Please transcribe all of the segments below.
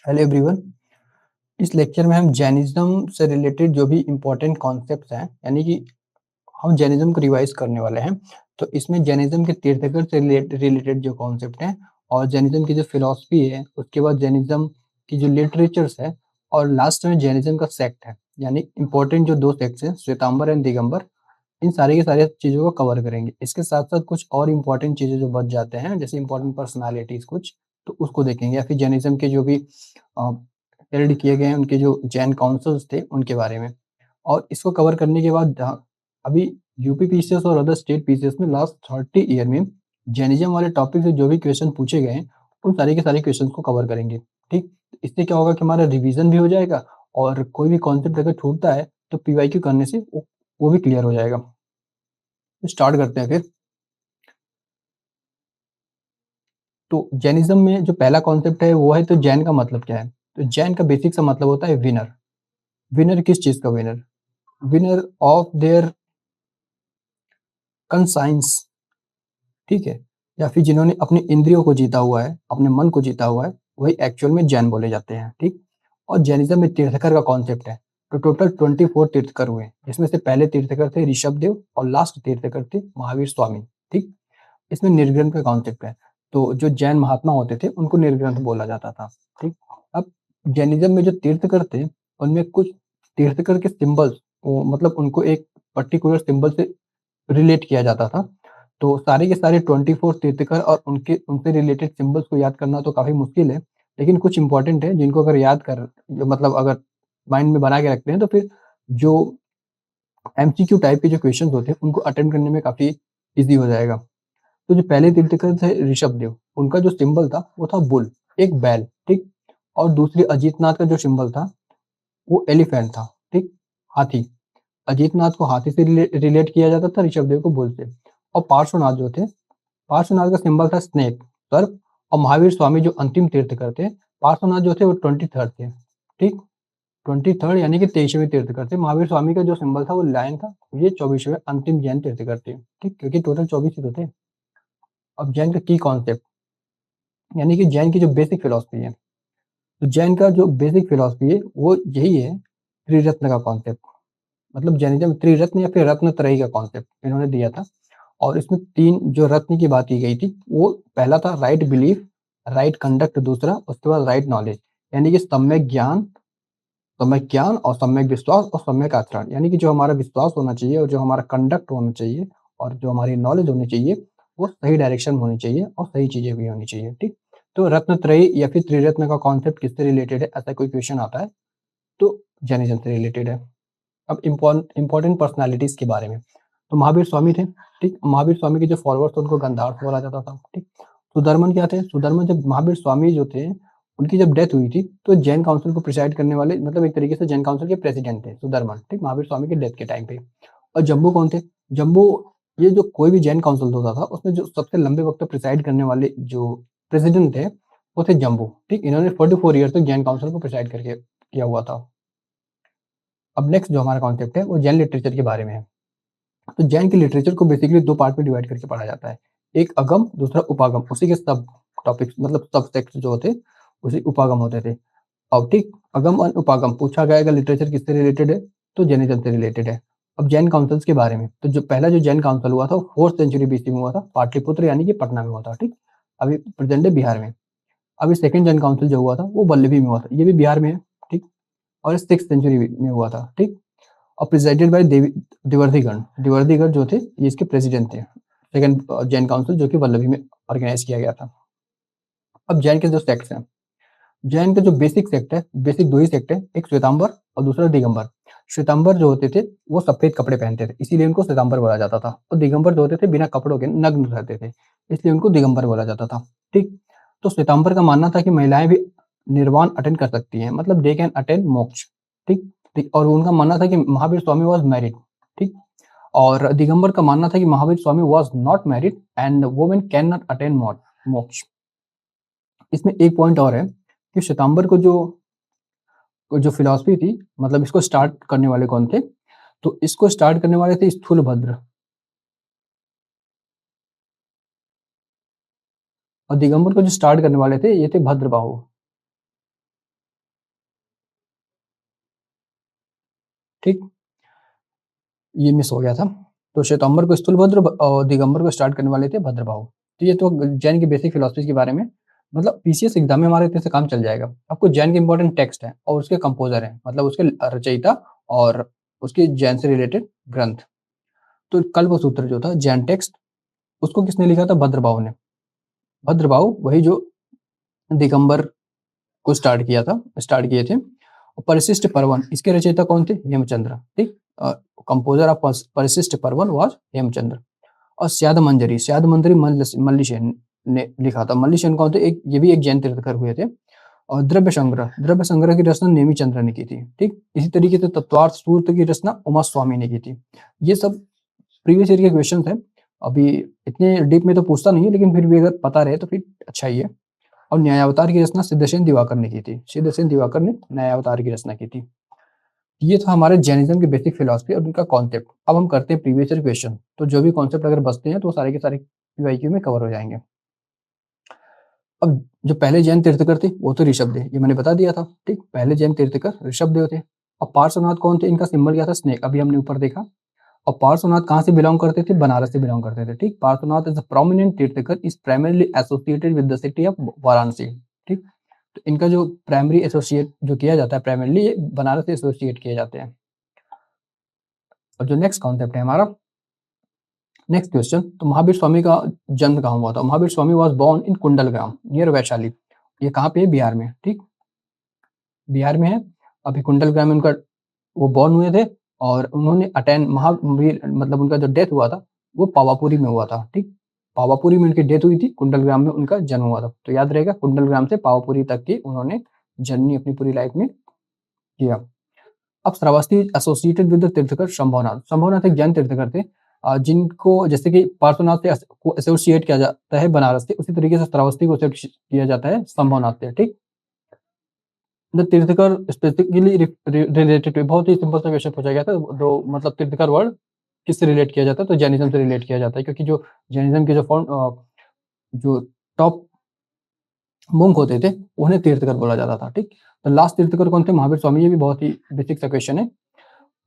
Hello everyone. इस lecture में हम जैनिज्म से रिलेटेड जो भी इम्पोर्टेंट कॉन्सेप्ट्स हैं, यानी कि हम जैनिज्म को रिवाइज करने वाले हैं। तो इसमें जैनिज्म के तीर्थंकर से रिलेटेड जो कॉन्सेप्ट हैं और जैनिज्म की जो फिलॉसफी है, उसके बाद जैनिज्म की जो लिटरेचर्स है और लास्ट में जैनिज्म का सेक्ट है, यानी इम्पोर्टेंट जो 2 सेक्ट्स हैं, श्वेतांबर एंड दिगंबर, इन सारे के सारे चीज़ों को कवर करेंगे। इसके साथ-साथ कुछ और इम्पोर्टेंट चीज़ें जो बच जाते हैं, जैसे इम्पोर्टेंट पर्सनैलिटीज़ कुछ, तो उसको देखेंगे या फिर जैनिज़्म के जो भी अ, हेल्ड किए गए हैं, उनके जो जैन काउंसिल्स थे, उनके बारे में। और इसको कवर करने के बाद अभी यूपी पीसीएस और अदर स्टेट पीसीएस में लास्ट 30 ईयर में जैनिज़्म वाले टॉपिक से जो भी क्वेश्चन पूछे गए हैं, उन सारे के सारे क्वेश्चन्स को कवर करेंगे, ठीक? इससे क्या होगा कि हमारा रिवीजन भी हो जाएगा और कोई भी कॉन्सेप्ट अगर छूटता है, तो पीवाईक्यू करने से वो भी क्लियर हो जाएगा। तो स्टार्ट करते हैं फिर। तो जैनिज़्म में जो पहला कॉन्सेप्ट है वो है, तो जैन का मतलब क्या है? तो जैन का बेसिक सा मतलब होता है विनर। विनर किस चीज़ का winner? Winner of their conscience, ठीक है? या फिर जिन्होंने अपनी इंद्रियों को जीता हुआ है, अपने मन को जीता हुआ है, वही एक्चुअल में जैन बोले जाते हैं, ठीक? और जैनिज़्म में तीर्थंकर का कॉन्सेप्ट है। तो टोटल 24 तीर्थंकर हुए, जिसमें से पहले तीर्थंकर थे ऋषभदेव और लास्ट तीर्थंकर थे महावीर स्वामी, ठीक? इसमें निर्ग्रंथ का कॉन्सेप्ट है। तो जो जैन महात्मा होते थे, उनको निर्ग्रंथ बोला जाता था, ठीक? अब जैनिज़्म में जो तीर्थंकर थे, उनमें कुछ तीर्थंकर के सिंबल्स, वो मतलब उनको एक पर्टिकुलर सिंबल से रिलेट किया जाता था। तो सारे के सारे 24 तीर्थंकर और उनके उनसे रिलेटेड सिंबल्स को याद करना तो काफ़ी मुश्किल है, लेकिन कुछ इम्पोर्टेंट है जिनको अगर याद कर जो मतलब अगर माइंड में बना के रखते हैं, तो फिर जो एमसीक्यू टाइप के जो क्वेश्चंस होते हैं, उनको अटेम्प्ट करने में काफ़ी ईज़ी हो जाएगा। तो जो पहले तीर्थंकर थे ऋषभदेव, उनका जो सिंबल था वो था बुल, एक बैल, ठीक? और दूसरी अजीतनाथ का जो सिंबल था वो एलिफेंट था, ठीक? हाथी। अजीतनाथ को हाथी से रिलेट किया जाता था, ऋषभदेव को बुल से। और पार्श्वनाथ जो थे, पार्श्वनाथ का सिंबल था स्नेक, सर्प। और महावीर स्वामी जो अंतिम तीर्थंकर थे, पार्श्वनाथ जो थे वो 23rd थे, ठीक? 23rd यानी कि 23वें तीर्थंकर थे। महावीर स्वामी का जो सिंबल था वो लायन था। ये 24वें अंतिम जैन तीर्थंकर थे, ठीक? क्योंकि टोटल 24 ही तो थे। अब जैन का की कॉन्सेप्ट, यानी कि जैन की जो बेसिक फिलॉसफी है, तो जैन का जो बेसिक फिलॉसफी है वो यही है, त्रिरत्न का कॉन्सेप्ट। मतलब जैनिज्म में त्रिरत्न या फिर रत्नत्रयी का कॉन्सेप्ट इन्होंने दिया था। और इसमें 3 जो रत्न की बात की गई थी, वो पहला था राइट बिलीफ, राइट कंडक्ट दूसरा, उसके बाद राइट नॉलेज, यानी कि सम्यक ज्ञान और सम्यक विश्वास और सम्यक आचरण, यानी कि जो हमारा विश्वास होना चाहिए और जो हमारा कंडक्ट होना चाहिए और जो हमारी नॉलेज होनी चाहिए, वो सही डायरेक्शन में होनी चाहिए और सही चीज़ें भी होनी चाहिए, ठीक? तो रत्नत्रयी या फिर त्रिरत्न का कॉन्सेप्ट किससे रिलेटेड है, ऐसा कोई क्वेश्चन आता है, तो जैनिज़्म से रिलेटेड है। अब इम्पोर्टेंट पर्सनैलिटीज़ के बारे में, तो महावीर स्वामी थे, ठीक? महावीर स्वामी के जो फॉलोवर्स थे उनको गंधार्थ बोला जाता था, ठीक? सुधर्मन क्या थे? सुधर्मन जब महावीर स्वामी जो थे, उनकी जब डेथ हुई थी, तो जैन काउंसिल को प्रिसाइड करने वाले मतलब एक तरीके से जैन काउंसिल के प्रेसिडेंट थे सुधर्मन, ठीक? महावीर स्वामी की डेथ के टाइम पे। और जम्बू कौन थे? जम्बू, ये जो कोई भी जैन काउंसिल होता था, उसमें जो सबसे लंबे वक़्त तक प्रिसाइड करने वाले जो प्रेसिडेंट थे, वो थे जम्बू, ठीक? इन्होंने 44 ईयर तक जैन काउंसिल को प्रिसाइड करके किया हुआ था। अब नेक्स्ट जो हमारा कॉन्सेप्ट है, वो जैन लिटरेचर के बारे में है। तो जैन के लिटरेचर को बेसिकली 2 पार्ट में डिवाइड करके पढ़ा जाता है। एक अगम, दूसरा उपागम। उसी के सब टॉपिक्स मतलब सब टेक्स्ट जो होते, उसी उपागम होते थे। अब ठीक, अगम और उपागम पूछा गया लिटरेचर किससे रिलेटेड है, तो जैनिज़्म से रिलेटेड है। अब जैन काउंसिल्स के बारे में, तो जो पहला जो जैन काउंसिल हुआ था, वो 4th सेंचुरी बीसी में हुआ था, पाटलिपुत्र यानी कि पटना में हुआ था, ठीक? अभी प्रेजेंट डे बिहार में। अभी सेकंड जैन काउंसिल जो हुआ था, वो वल्लभी में हुआ था, ये भी बिहार में है, ठीक? और 6th सेंचुरी में हुआ था, ठीक? और प्रेसिडेंट बाय द्विवेदीगण। द्विवेदीगण जो थे, ये इसके प्रेसिडेंट थे। सेकंड जैन काउंसिल जो कि वल्लभी में ऑर्गेनाइज किया गया था। अब जैन के जो सेक्ट्स हैं, जैन का जो बेसिक सेक्ट है, बेसिक 2 ही सेक्ट है, एक श्वेतांबर और दूसरा दिगंबर। श्वेतांबर जो होते थे, वो सफ़ेद कपड़े पहनते थे, इसीलिए उनको श्वेतांबर बोला जाता था। और दिगंबर जो होते थे, बिना कपड़ों के नग्न रहते थे, इसलिए उनको दिगंबर बोला जाता था, ठीक? तो श्वेतांबर का मानना था कि महिलाएँ भी निर्वाण अटेंड कर सकती हैं, मतलब दे कैन अटेंड मोक्ष, ठीक? और उनका मानना था कि महावीर स्वामी वाज़ मैरिड, ठीक? और दिगंबर का मानना था कि Mahavir Swami was not married and women cannot attain moksha. इसमें एक पॉइंट और है कि श्वेतांबर को जो फ़िलॉसफ़ी थी, मतलब इसको स्टार्ट करने वाले कौन थे? तो इसको स्टार्ट करने वाले थे स्थूलभद्र। और दिगंबर को जो स्टार्ट करने वाले थे, ये थे भद्रबाहु। ठीक, ये मिस हो गया था। तो श्वेतांबर को स्थूलभद्र और दिगंबर को स्टार्ट करने वाले थे भद्रबाहु। तो ये तो जैन की बेसिक फिलॉसफी के बारे में, मतलब पीसीएस एग्जाम में हमारे इतने से काम चल जाएगा। आपको जैन के इंपॉर्टेंट टेक्स्ट है और उसके कंपोजर हैं, मतलब उसके रचयिता और उसके जैन से रिलेटेड ग्रंथ। तो कल्पसूत्र जो था जैन टेक्स्ट, उसको किसने लिखा था? भद्रबाहु ने। भद्रबाहु वही जो दिगंबर को स्टार्ट किए थे। और परिशिष्ट पर्वन, इसके रचयिता कौन थे? हेमचंद्र। ठीक, कंपोजर ऑफ परिशिष्ट पर्वन वाज हेमचंद्र। और स्याद मंजरी मल्लिसेन ने लिखा था। मल्लिसेन कौन थे? एक ये भी एक जैन तीर्थकर हुए थे। और द्रव्य संग्रह की रचना नेमी चंद्र ने की थी। ठीक, इसी तरीके से तत्वार्थ सूत्र की रचना उमा स्वामी ने की थी। ये सब प्रीवियस ईयर के क्वेश्चन है। अभी इतने डीप में तो पूछता नहीं है, लेकिन फिर भी अगर पता रहे तो फिर अच्छा ही है। और न्यायावतार की रचना सिद्धसेन दिवाकर ने की थी। सिद्धसेन दिवाकर ने न्यायावतार की रचना की थी। ये था हमारे जैनिज्म की बेसिक फिलॉसफी और उनका कॉन्सेप्ट। अब हम करते हैं प्रीवियस ईयर क्वेश्चन। तो जो भी कॉन्सेप्ट अगर बचते हैं तो सारे के सारे पीवाईक्यू में कवर हो जाएंगे। अब जो पहले जैन तीर्थकर थे वो तो ऋषभदेव, ये मैंने बता दिया था। ठीक, पहले जैन तीर्थकर ऋषभदेव थे। अब पार्श्वनाथ कौन थे? इनका सिंबल क्या था? स्नेक, अभी हमने ऊपर देखा। और पार्श्वनाथ कहाँ से बिलोंग करते थे? बनारस से बिलोंग करते थे। ठीक, Parshvanath is a prominent tirthankar, is primarily associated with the city of Varanasi. ठीक, तो इनका जो प्राइमरी एसोसिएट जो किया जाता है, प्राइमरली ये बनारस से एसोसिएट किए जाते हैं। और जो नेक्स्ट कॉन्सेप्ट है हमारा, नेक्स्ट क्वेश्चन, तो महावीर स्वामी का जन्म कहाँ हुआ था? Mahavir Swami was born in Kundalgram near Vaishali. ये कहाँ पे है? बिहार में। ठीक, बिहार में है। अभी कुंडलग्राम में उनका वो बोर्न हुए थे। और उन्होंने अटेंड महावीर, मतलब उनका जो डेथ हुआ था वो पावापुरी में हुआ था। ठीक, पावापुरी में उनकी डेथ हुई थी, कुंडलग्राम में उनका जन्म हुआ था। तो याद रहेगा, कुंडलग्राम से पावापुरी तक की उन्होंने जर्नी अपनी पूरी लाइफ में किया। अब Shravasti associated with the tirthankar Shambhunath. Shambhunath एक जैन तीर्थकर थे, जिनको जैसे कि पार्श्वनाथ से को एसोसिएट किया जाता है बनारस से, उसी तरीके से श्रावस्ती को एसोसिएट किया जाता है शंभुनाथ से। ठीक, द तीर्थकर स्पेसिफिकली रिलेटेड, बहुत ही सिंपल सा क्वेश्चन पूछा गया था। जो मतलब तीर्थकर वर्ड किससे रिलेट किया जाता है? तो जैनिज्म से रिलेट किया जाता है, क्योंकि जो जैनिज्म के जो टॉप मोंक होते थे उन्हें तीर्थकर बोला जाता था। ठीक, तो लास्ट तीर्थकर कौन थे? महावीर स्वामी। ये भी बहुत ही बेसिक सा क्वेश्चन है।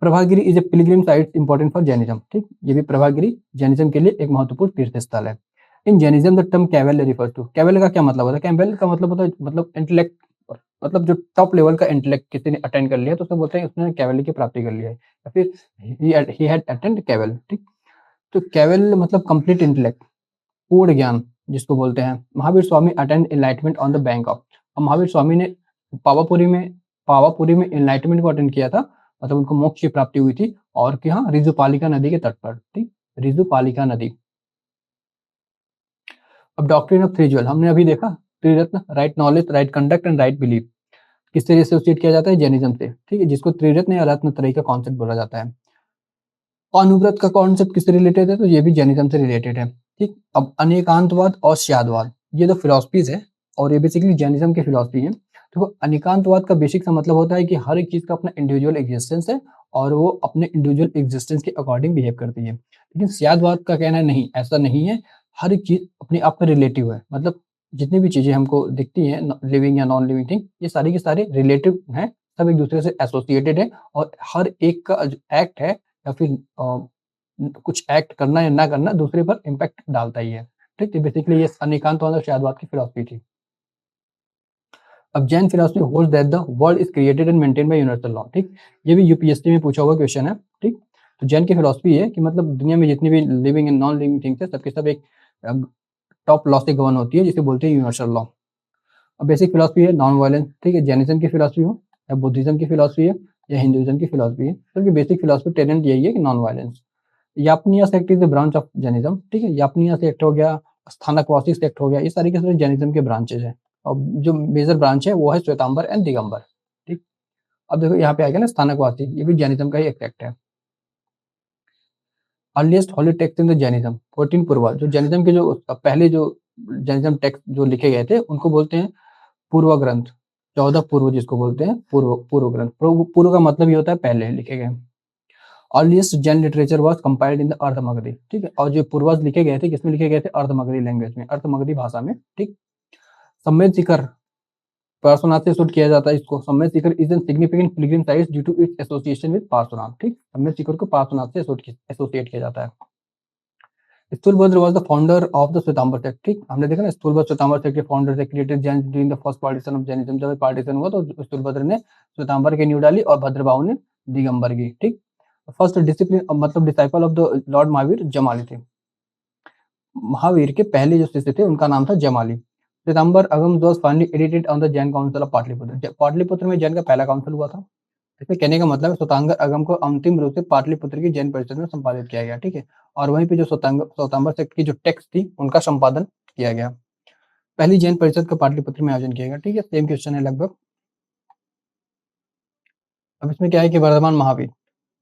Prabhagiri is a pilgrim site important for Jainism. ठीक, ये भी प्रभागिरी जैनिज्म के लिए एक महत्वपूर्ण तीर्थ स्थल है। In Jainism the term kevala refers to, kevala का क्या मतलब होता है? कैवेल का मतलब होता है मतलब इंटेलेक्ट, मतलब जो टॉप लेवल का इंटेलेक्ट किसी ने अटेंड कर लिया तो उसको बोलते हैं उसने कैवेल की प्राप्ति कर लिया है, या फिर ही हैड अटेंड कैवेल। ठीक, तो कैवेल मतलब कंप्लीट इंटेलेक्ट, पूर्ण ज्ञान जिसको बोलते हैं। Mahavir Swami attained enlightenment on the bank of, Mahavir Swami ने पावापुरी में पावापुरी में एनलाइटमेंट को अटेंड किया था, मतलब उनको मोक्ष की प्राप्ति हुई थी। और यहाँ रिजुपालिका नदी के तट पर। ठीक, रिजुपालिका नदी। अब डॉक्ट्रिन ऑफ थ्री ज्वेल हमने अभी देखा, Triratna, right knowledge, right conduct and right belief, किससे एसोसिएट किया जाता है? जैनिज्म से। ठीक है, जिसको त्रिरत्न या रत्न त्रयी का कॉन्सेप्ट बोला जाता है। अनुव्रत का कॉन्सेप्ट किससे रिलेटेड है? तो ये भी जैनिज्म से रिलेटेड है। ठीक, अब अनेकांतवाद और स्यादवाद, ये दो फिलोसफीज है और ये बेसिकली जैनिज्म की फिलोसफी है। तो अनेकांतवाद का बेसिक सा मतलब होता है कि हर एक चीज का अपना इंडिविजुअल एग्जिस्टेंस है और वो अपने इंडिविजुअल एग्जिस्टेंस के अकॉर्डिंग बिहेव करती है। लेकिन स्यादवाद का कहना है नहीं, ऐसा नहीं है, हर एक चीज अपने आप में रिलेटिव है। मतलब जितनी भी चीजें हमको दिखती हैं, लिविंग या नॉन लिविंग थिंग, ये सारी के सारे रिलेटिव हैं, सब एक दूसरे से एसोसिएटेड है। और हर एक का जो एक्ट है या फिर कुछ एक्ट करना या ना करना दूसरे पर इम्पैक्ट डालता ही है। ठीक है, बेसिकली ये अनेकांतवाद और स्यादवाद की फिलॉसफी थी। अब Jain philosophy holds that the world is created and maintained by universal law. ठीक, ये भी यूपीएससी में पूछा हुआ क्वेश्चन है। ठीक, तो जैन की फिलॉसफी है कि मतलब दुनिया में जितनी भी living and non living things है, सबके सब एक टॉप लॉ से गवर्न होती है, जिसे बोलते हैं यूनिवर्सल लॉ। अब बेसिक फिलॉसफी है नॉन वायलेंस। ठीक है, जैनिज्म की फिलॉसफी हो या बुद्धिज्म की फिलॉसफी है या हिंदुइज्म की फिलॉसफी है, सबकी बेसिक फिलॉसफी टेनेंट यही है कि non violence. Yapaniya sect is the branch of Jainism. ठीक है, यापनिया सेक्ट हो गया, स्थानकवासी सेक्ट हो गया, ये सारी के सारे जैनिज्म के ब्रांचेज हैं। और जो मेजर ब्रांच है वो है श्वेतांबर एंड दिगंबर। ठीक, अब देखो यहाँ पे आ गया ना स्थानकवासी, ये भी जैनिज्म का ही एक सेक्ट है। Earliest Holi text in the Jainism 14 पूर्व, जो जैनिज्म के जो पहले जो जैनिज्म टेक्स्ट जो लिखे गए थे उनको बोलते हैं पूर्व ग्रंथ। 14 पूर्व जिसको बोलते हैं पूर्व पूर्व ग्रंथ। पूर्व का मतलब ये होता है पहले लिखे गए। Earliest Jain literature was compiled in the Ardhamagadhi. ठीक है, और जो पूर्वज लिखे गए थे किसमें लिखे गए थे? अर्धमगधी लैंग्वेज में, अर्धमगधी भाषा में। ठीक, सम्मेद शिखर पार्श्वनाथ से शूट किया जाता है इसको। Samyak Shikhar is an significant pilgrim site due to its association with Parshvanath, ठीक। सम्यक शिखर को पार्श्वनाथ से एसोसिएट किया जाता है। Sthulabhadra was the founder of the Svetambara sect, ठीक। हमने देखा ना स्थूलभद्र श्वेतांबर सेक्ट के फाउंडर थे, created Jain during the first partition of Jainism. जब पार्टीशन हुआ तो स्थूलभद्र ने श्वेतांबर की नींव डाली और भद्रबाहु ने दिगंबर की, ठीक। फर्स्ट डिसिप्लिन मतलब disciple of the Lord Mahavir Jamali थे। महावीर के पहले जो शिष्य थे उनका नाम था जमाली। श्वेतांबर अगम was finally edited on the Jain council of Pataliputra. Pataliputra में जैन का पहला काउंसिल हुआ था। इसमें कहने का मतलब है श्वेतांबर अगम को अंतिम रूप से पाटलिपुत्र की जैन परिषद में संपादित किया गया, ठीक है। और वहीं पे जो श्वेतांबर सेक्ट की जो टेक्स्ट थी उनका संपादन किया गया। पहली जैन परिषद का पाटलिपुत्र में आयोजन किया गया, ठीक है। सेम क्वेश्चन है लगभग। अब इसमें क्या है कि वर्धमान महावीर,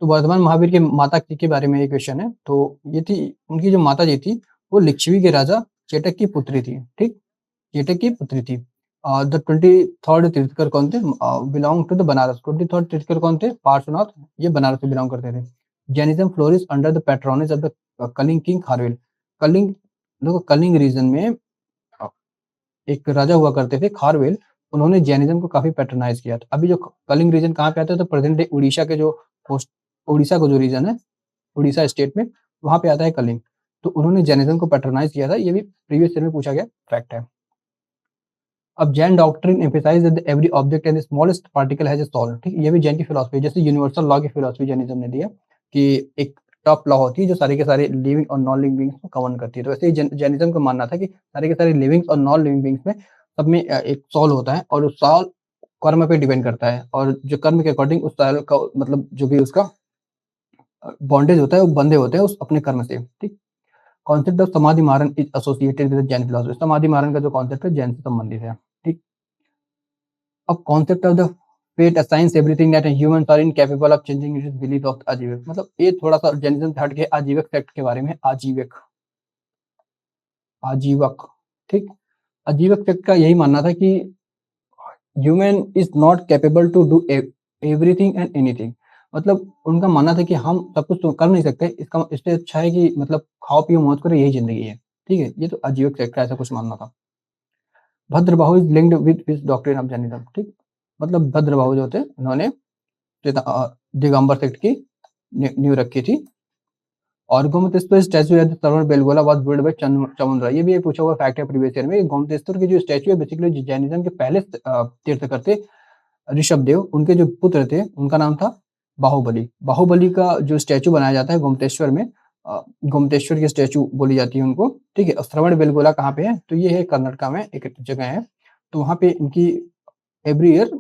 तो वर्धमान महावीर के माता जी के बारे में ये क्वेश्चन है। तो ये थी उनकी जो माता जी थी वो लिच्छवी के राजा चेटक की पुत्री थी, ठीक। चेटक की पुत्री थी। द 23rd तीर्थकर कौन थे? Belong to the Banaras. 23rd tirthankara कौन थे? पार्श्वनाथ। ये बनारस से बिलोंग करते थे। Jainism flourish under the patronage of the Kalinga king Kharavela. Kalinga, देखो कलिंग रीजन में एक राजा हुआ करते थे खारवेल, उन्होंने जैनिज्म को काफी पैट्रोनाइज किया था। अभी जो कलिंग रीजन कहाँ पे आता है? तो प्रेजेंट डे उड़ीसा के जो उड़ीसा का जो रीजन है, उड़ीसा स्टेट में, वहां पे आता है कलिंग। तो उन्होंने जैनिज्म को पैट्रोनाइज किया था। ये भी प्रीवियस ईयर में पूछा गया फैक्ट है। अब Jain doctrine emphasise that every object and the smallest particle has a soul, ठीक। ये भी जैन की फिलॉसफी है। जैसे यूनिवर्सल लॉ की फिलॉसफी जैनिज्म ने दिया कि एक टॉप लॉ होती है जो सारे के सारे लिविंग और नॉन लिविंग बींग्स को गवर्न करती है। तो वैसे ही जैनिज्म का मानना था कि सारे के सारे लिविंग और नॉन लिविंग बींग्स में सब में एक सोल होता है और उस सोल कर्म पे डिपेंड करता है और जो कर्म के अकॉर्डिंग उस सोल का मतलब जो भी उसका बॉन्डेज होता है वो बंधे होते हैं उस अपने कर्म से, ठीक। कॉन्सेप्ट ऑफ समाधि मारण is associated with Jain philosophy. समाधि मारण का जो कॉन्सेप्ट है जैन से संबंधित है, ठीक। अब concept of the fate assigns everything that humans are incapable of changing it is belief of Ajivika. मतलब ये थोड़ा सा जैनिज्म से हट के आजीवक फैक्ट के बारे में। आजीवक, आजीवक, ठीक। आजीवक फैक्ट का यही मानना था कि human is not capable to do everything and anything. मतलब उनका मानना था कि हम सब कुछ तो कर नहीं सकते, इसका इससे अच्छा है कि मतलब खाओ पियो मौज करो, यही जिंदगी है, ठीक है। ये तो आजीवक फैक्ट का ऐसा कुछ मानना था। Bhadrabahu is linked with his doctrine of Jainism, ठीक। मतलब भद्रबाहु जो थे उन्होंने दिगंबर सेक्ट की नींव रखी थी। और Gommateshwara statue at Shravana Belagola was build by Chamunda. ये भी एक पूछा हुआ फैक्ट है प्रीवियस ईयर में। गोमतेश्वर की जो स्टैचू है बेसिकली जैनिज्म के पहले तीर्थकर थे ऋषभदेव, उनके जो पुत्र थे उनका नाम था बाहुबली। बाहुबली का जो स्टैचू बनाया जाता है गोमतेश्वर में, गोमतेश्वर की स्टैचू बोली जाती है उनको, ठीक है। और श्रवण बेलगोला कहाँ पे है? तो ये है कर्नाटका में एक जगह है। तो वहाँ पे इनकी एवरी ईयर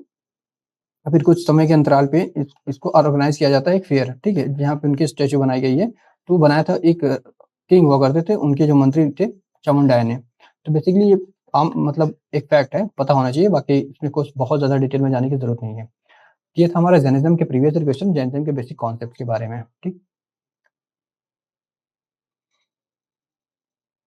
फिर कुछ समय के अंतराल पे इसको ऑर्गेनाइज किया जाता है एक फेयर, ठीक है, जहाँ पे उनकी स्टैचू बनाई गई है। तो बनाया था एक किंग हुआ करते थे, उनके जो मंत्री थे चामुंडाय ने। तो बेसिकली ये आम मतलब एक फैक्ट है, पता होना चाहिए। बाकी इसमें कुछ बहुत ज्यादा डिटेल में जाने की जरूरत नहीं है। ये था हमारा जैनिज्म के प्रीवियस क्वेश्चन, जैनिज्म के बेसिक कॉन्सेप्ट के बारे में, ठीक।